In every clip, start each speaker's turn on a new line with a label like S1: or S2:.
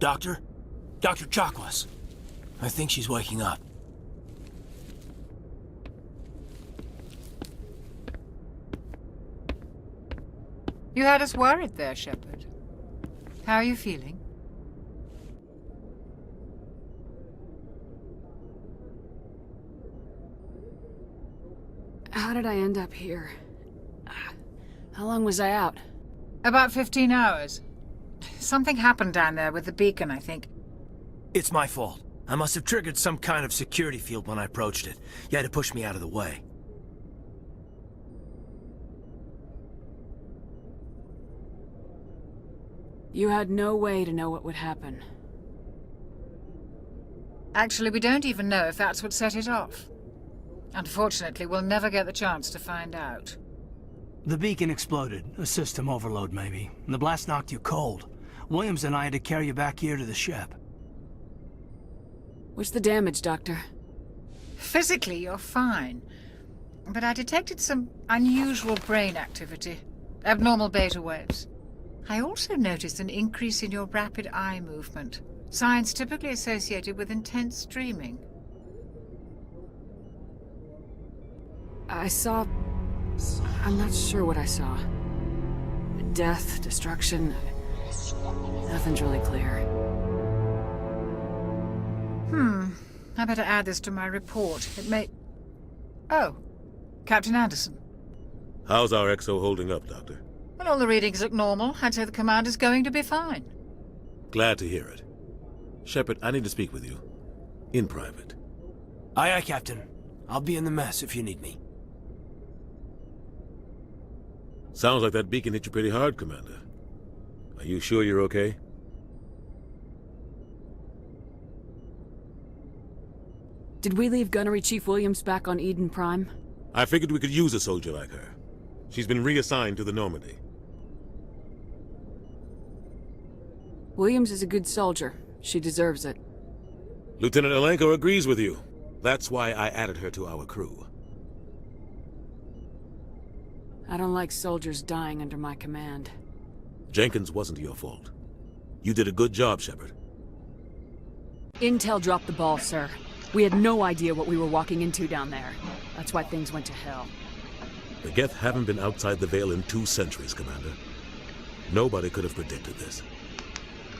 S1: Doctor? Dr. Chakwas. I think she's waking up.
S2: You had us worried there, Shepard. How are you feeling?
S3: How did I end up here? How long was I out?
S2: About 15 hours. Something happened down there with the beacon, I think.
S1: It's my fault. I must have triggered some kind of security field when I approached it. You had to push me out of the way.
S3: You had no way to know what would happen.
S2: Actually, we don't even know if that's what set it off. Unfortunately, we'll never get the chance to find out.
S4: The beacon exploded. A system overload, maybe. The blast knocked you cold. Williams and I had to carry you back here to the ship.
S3: What's the damage, Doctor?
S2: Physically, you're fine. But I detected some unusual brain activity. Abnormal beta waves. I also noticed an increase in your rapid eye movement. Signs typically associated with intense dreaming.
S3: I saw... I'm not sure what I saw. Death, destruction... Nothing's really clear.
S2: I better add this to my report. It may... Oh, Captain Anderson.
S5: How's our XO holding up, Doctor?
S2: Well, all the readings look normal. I'd say the commander's going to be fine.
S5: Glad to hear it. Shepard, I need to speak with you. In private.
S1: Aye, aye, Captain. I'll be in the mess if you need me.
S5: Sounds like that beacon hit you pretty hard, Commander. Are you sure you're okay?
S3: Did we leave Gunnery Chief Williams back on Eden Prime?
S5: I figured we could use a soldier like her. She's been reassigned to the Normandy.
S3: Williams is a good soldier. She deserves it.
S5: Lieutenant Alenko agrees with you. That's why I added her to our crew.
S3: I don't like soldiers dying under my command.
S5: Jenkins wasn't your fault. You did a good job, Shepard.
S3: Intel dropped the ball, sir. We had no idea what we were walking into down there. That's why things went to hell.
S5: The Geth haven't been outside the Veil in 2 centuries, Commander. Nobody could have predicted this.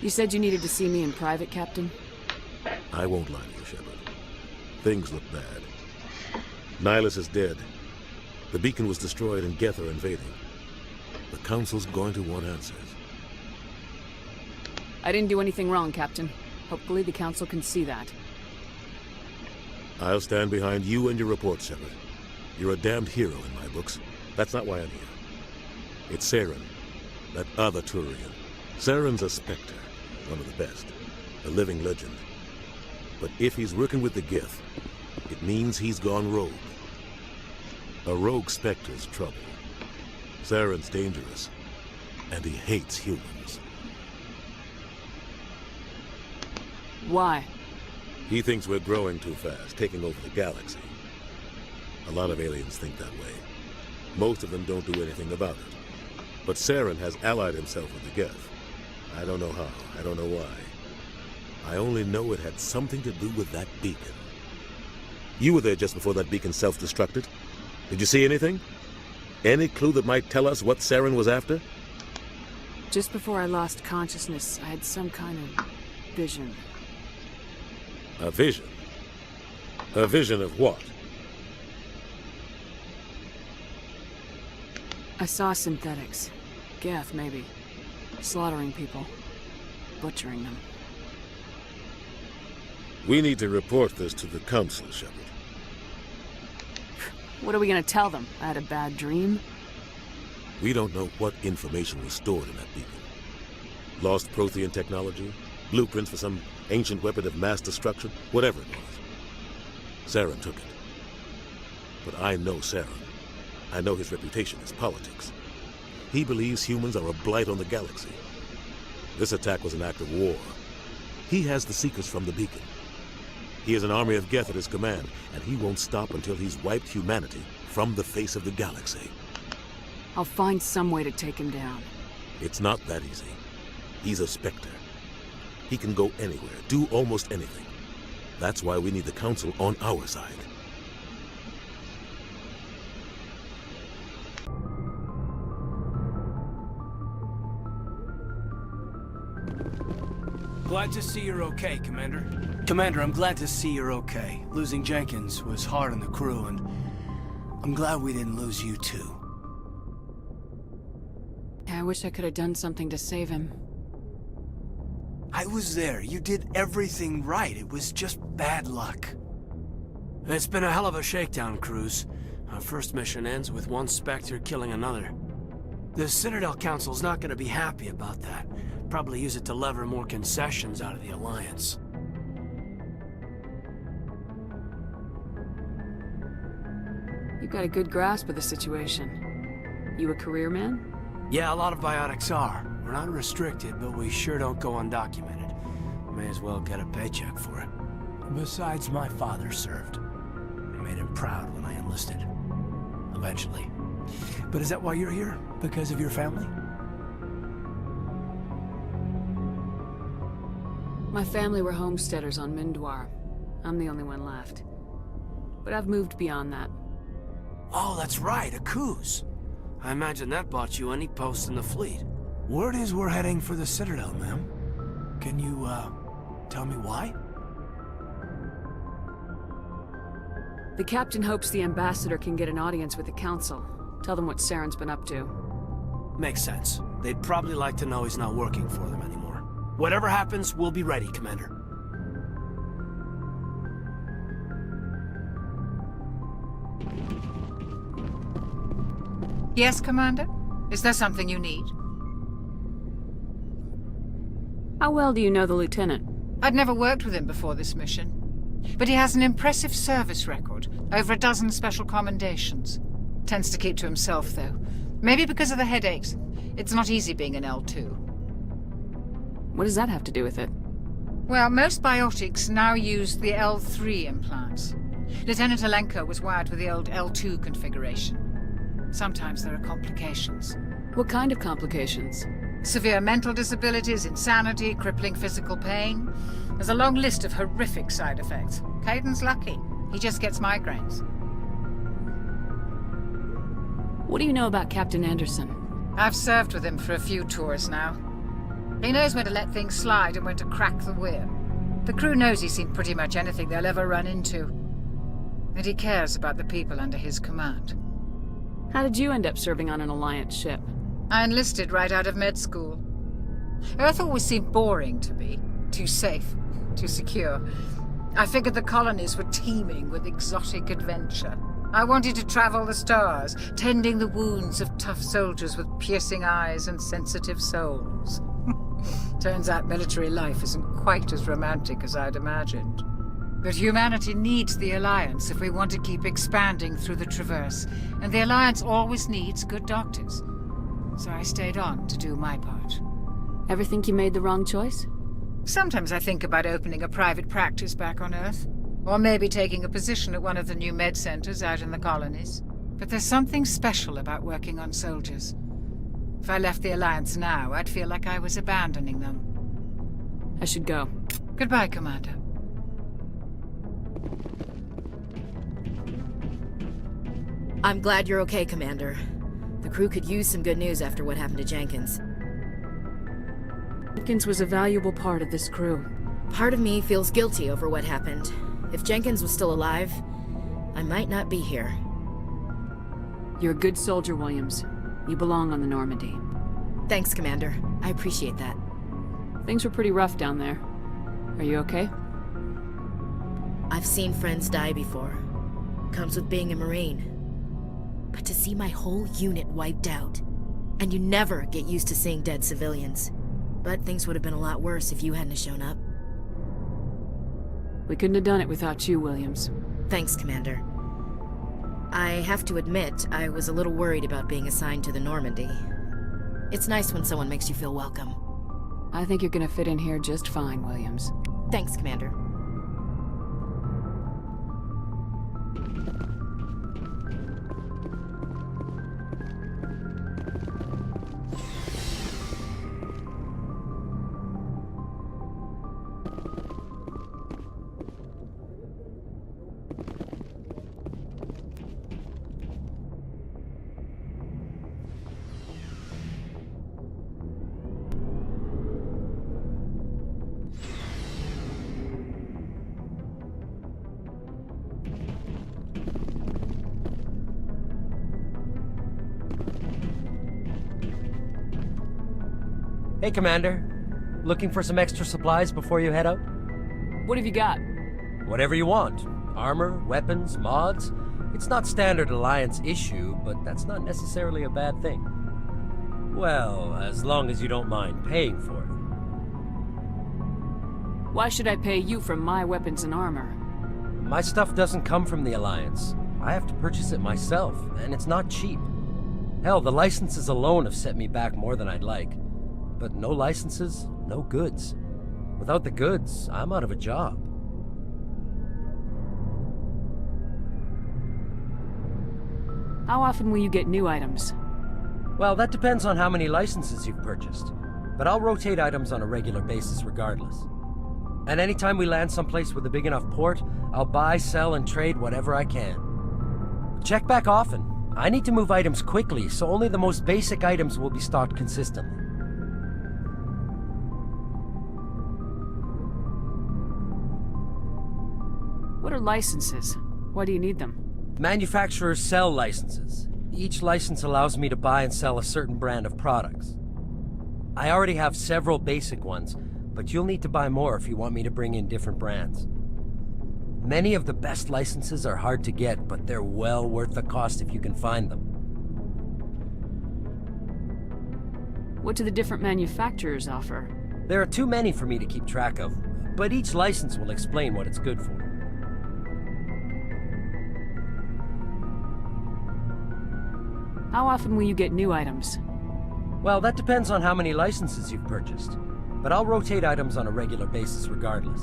S3: You said you needed to see me in private, Captain?
S5: I won't lie to you, Shepard. Things look bad. Nihilus is dead. The beacon was destroyed and Geth are invading. The Council's going to want answers.
S3: I didn't do anything wrong, Captain. Hopefully the Council can see that.
S5: I'll stand behind you and your report, Shepard. You're a damned hero in my books. That's not why I'm here. It's Saren, that other Turian. Saren's a Spectre, one of the best, a living legend. But if he's working with the Geth, it means he's gone rogue. A rogue Spectre's trouble. Saren's dangerous, and he hates humans.
S3: Why?
S5: He thinks we're growing too fast, taking over the galaxy. A lot of aliens think that way. Most of them don't do anything about it. But Saren has allied himself with the Geth. I don't know how, I don't know why. I only know it had something to do with that beacon. You were there just before that beacon self-destructed. Did you see anything? Any clue that might tell us what Saren was after?
S3: Just before I lost consciousness, I had some kind of vision.
S5: A vision? A vision of what?
S3: I saw synthetics. Geth, maybe. Slaughtering people. Butchering them.
S5: We need to report this to the Council, Shepard.
S3: What are we gonna tell them? I had a bad dream?
S5: We don't know what information was stored in that beacon. Lost Prothean technology? Blueprints for some ancient weapon of mass destruction? Whatever it was. Saren took it. But I know Saren. I know his reputation is politics. He believes humans are a blight on the galaxy. This attack was an act of war. He has the secrets from the beacon. He has an army of Geth at his command, and he won't stop until he's wiped humanity from the face of the galaxy.
S3: I'll find some way to take him down.
S5: It's not that easy. He's a Spectre. He can go anywhere, do almost anything. That's why we need the Council on our side.
S4: Glad to see you're okay, Commander. Commander, I'm glad to see you're okay. Losing Jenkins was hard on the crew, and I'm glad we didn't lose you too.
S3: I wish I could have done something to save him.
S4: I was there. You did everything right. It was just bad luck. It's been a hell of a shakedown, Cruz. Our first mission ends with one Spectre killing another. The Citadel Council's not going to be happy about that. Probably use it to lever more concessions out of the Alliance.
S3: You've got a good grasp of the situation. You a career man?
S4: Yeah, a lot of biotics are. We're not restricted, but we sure don't go undocumented. May as well get a paycheck for it. Besides, my father served. I made him proud when I enlisted. Eventually. But is that why you're here? Because of your family?
S3: My family were homesteaders on Mindwar. I'm the only one left. But I've moved beyond that.
S4: Oh, that's right, a Coos. I imagine that bought you any post in the fleet. Word is we're heading for the Citadel, ma'am. Can you, tell me why?
S3: The captain hopes the ambassador can get an audience with the council. Tell them what Saren's been up to.
S4: Makes sense. They'd probably like to know he's not working for them anymore. Whatever happens, we'll be ready, Commander.
S2: Yes, Commander? Is there something you need?
S3: How well do you know the lieutenant?
S2: I'd never worked with him before this mission. But he has an impressive service record, over a dozen special commendations. Tends to keep to himself, though. Maybe because of the headaches. It's not easy being an L2.
S3: What does that have to do with it?
S2: Well, most biotics now use the L3 implants. Lieutenant Alenko was wired with the old L2 configuration. Sometimes there are complications.
S3: What kind of complications?
S2: Severe mental disabilities, insanity, crippling physical pain. There's a long list of horrific side effects. Caden's lucky. He just gets migraines.
S3: What do you know about Captain Anderson?
S2: I've served with him for a few tours now. He knows when to let things slide and when to crack the whip. The crew knows he's seen pretty much anything they'll ever run into. And he cares about the people under his command.
S3: How did you end up serving on an Alliance ship?
S2: I enlisted right out of med school. Earth always seemed boring to me. Too safe, too secure. I figured the colonies were teeming with exotic adventure. I wanted to travel the stars, tending the wounds of tough soldiers with piercing eyes and sensitive souls. Turns out military life isn't quite as romantic as I'd imagined. But humanity needs the Alliance if we want to keep expanding through the Traverse, and the Alliance always needs good doctors. So I stayed on to do my part.
S3: Ever think you made the wrong choice?
S2: Sometimes I think about opening a private practice back on Earth, or maybe taking a position at one of the new med centers out in the colonies. But there's something special about working on soldiers. If I left the Alliance now, I'd feel like I was abandoning them.
S3: I should go.
S2: Goodbye, Commander.
S6: I'm glad you're okay, Commander. The crew could use some good news after what happened to Jenkins.
S3: Jenkins was a valuable part of this crew.
S6: Part of me feels guilty over what happened. If Jenkins was still alive, I might not be here.
S3: You're a good soldier, Williams. You belong on the Normandy.
S6: Thanks, Commander. I appreciate that.
S3: Things were pretty rough down there. Are you okay?
S6: I've seen friends die before. Comes with being a Marine. But to see my whole unit wiped out, and you never get used to seeing dead civilians. But things would have been a lot worse if you hadn't shown up.
S3: We couldn't have done it without you, Williams.
S6: Thanks, Commander. I have to admit, I was a little worried about being assigned to the Normandy. It's nice when someone makes you feel welcome.
S3: I think you're gonna fit in here just fine, Williams.
S6: Thanks, Commander.
S7: Hey, Commander. Looking for some extra supplies before you head out?
S3: What have you got?
S7: Whatever you want. Armor, weapons, mods. It's not standard Alliance issue, but that's not necessarily a bad thing. Well, as long as you don't mind paying for it.
S3: Why should I pay you for my weapons and armor?
S7: My stuff doesn't come from the Alliance. I have to purchase it myself, and it's not cheap. Hell, the licenses alone have set me back more than I'd like. But no licenses, no goods. Without the goods, I'm out of a job.
S3: How often will you get new items?
S7: Well, that depends on how many licenses you've purchased. But I'll rotate items on a regular basis regardless. And anytime we land someplace with a big enough port, I'll buy, sell, and trade whatever I can. Check back often. I need to move items quickly, so only the most basic items will be stocked consistently.
S3: What are licenses? Why do you need them?
S7: Manufacturers sell licenses. Each license allows me to buy and sell a certain brand of products. I already have several basic ones, but you'll need to buy more if you want me to bring in different brands. Many of the best licenses are hard to get, but they're well worth the cost if you can find them.
S3: What do the different manufacturers offer?
S7: There are too many for me to keep track of, but each license will explain what it's good for.
S3: How often will you get new items?
S7: Well, that depends on how many licenses you've purchased, but I'll rotate items on a regular basis regardless.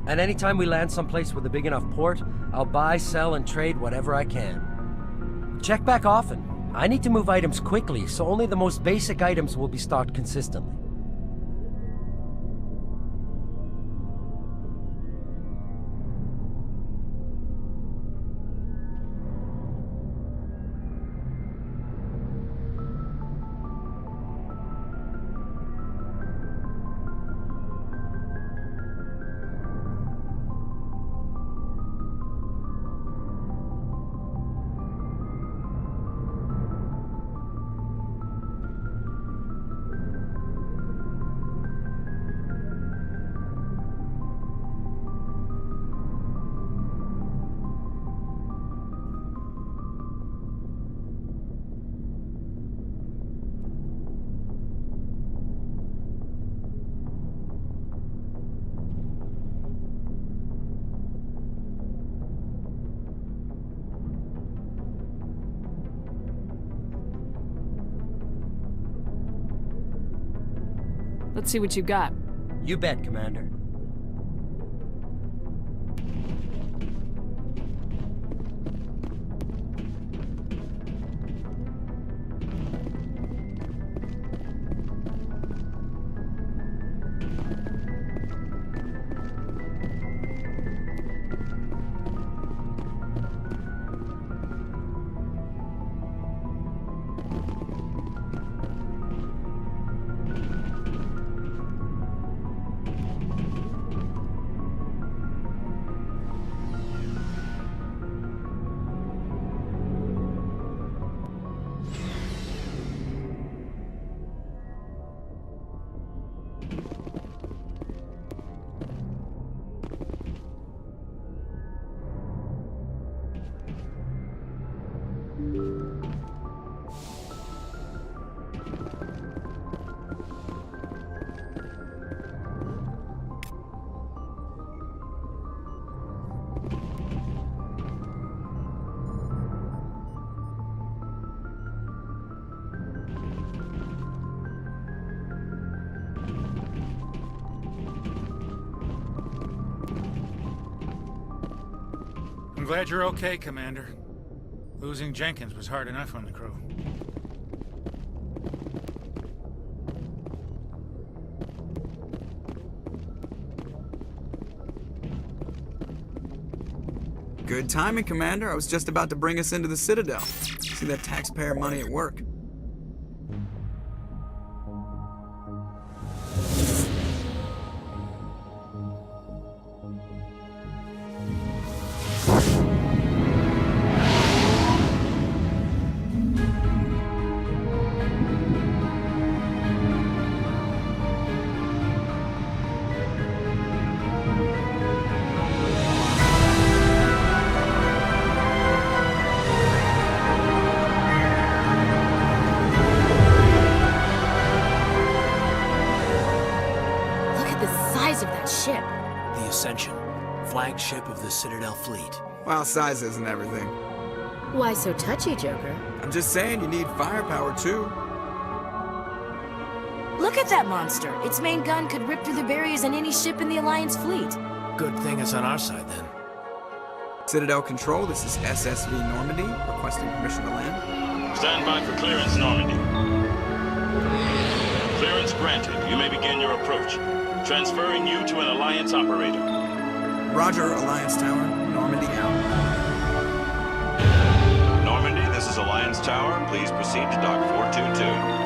S7: And anytime we land someplace with a big enough port, I'll buy, sell, and trade whatever I can. Check back often. I need to move items quickly, so only the most basic items will be stocked consistently.
S3: Let's see what you got.
S7: You bet, Commander.
S8: I'm glad you're okay, Commander. Losing Jenkins was hard enough on the crew.
S9: Good timing, Commander. I was just about to bring us into the Citadel. See that taxpayer money at work.
S6: ship?
S1: The Ascension, flagship of the Citadel fleet.
S9: Well, sizes and everything.
S6: Why so touchy, Joker?
S9: I'm just saying you need firepower too.
S6: Look at that monster! Its main gun could rip through the barriers in any ship in the Alliance fleet.
S1: Good thing it's on our side, then.
S9: Citadel Control, this is SSV Normandy, requesting permission to land.
S10: Stand by for clearance, Normandy. Clearance granted. You may begin your approach. Transferring you to an Alliance operator.
S9: Roger, Alliance Tower, Normandy out.
S10: Normandy, this is Alliance Tower. Please proceed to Dock 422.